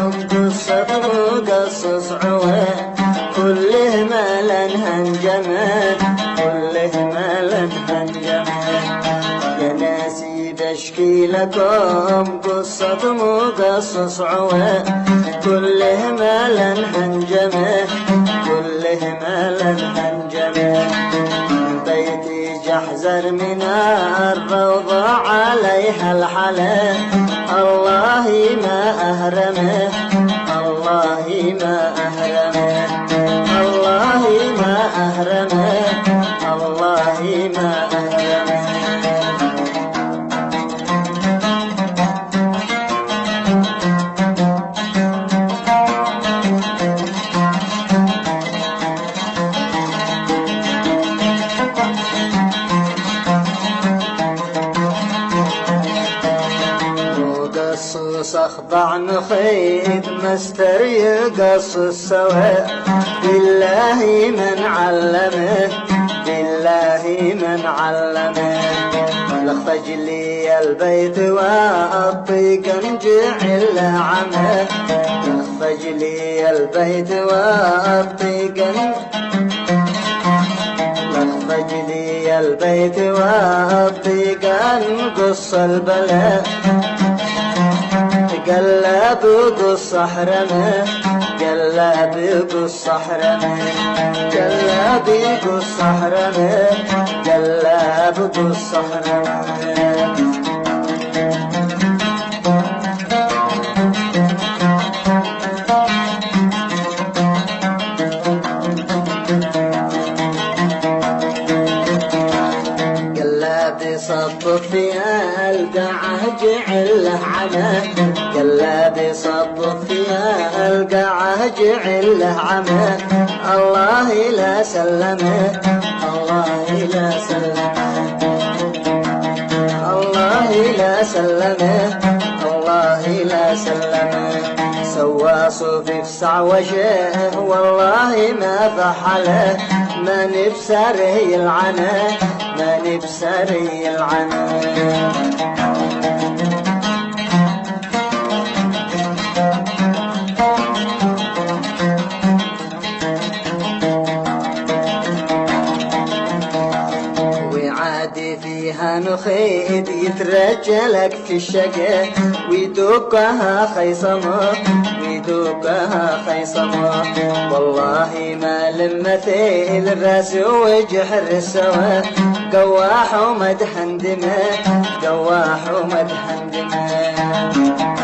قصة مقصص عوى كله مالا هنجمه كله مالا هنجمه يا ناسي بشكي لكم قصة مقصص عوى كله مالا هنجمه كله مالا هنجمه بيتي جحزر من الروضة عليها الحلا الله ما أهرمه الله ما أهرمه الله ما أهرمه الله ما أهرمه قصص اخضع مخيط مستر يقصص سوا بالله من علمه بالله من علمه لخفج لي البيت واطيق انجعل عمه لخفج لي البيت واطيق لخفج لي البيت واطيق انقص البلاء قلب قص حرمه قلب قص حرمه قلب قص حرمه قلب قص حرمه صب في القاعة جعله عمى قلبي صب في القاعة جعله عمى الله لا سلمه الله لا سلمه الله لا سلمه الله لا سلمه سوى صوفي في سعوجه والله ما فحله ما نبسره يلعنه ما نبسره يلعنه وعادي فيها نخيد يترجلك في الشقة ويدوقها خيصمه ويدوقها خيصمه والله ما لمثيل الراس وجحر سوا قواح ومدحن دمه قواح ومدحن دمه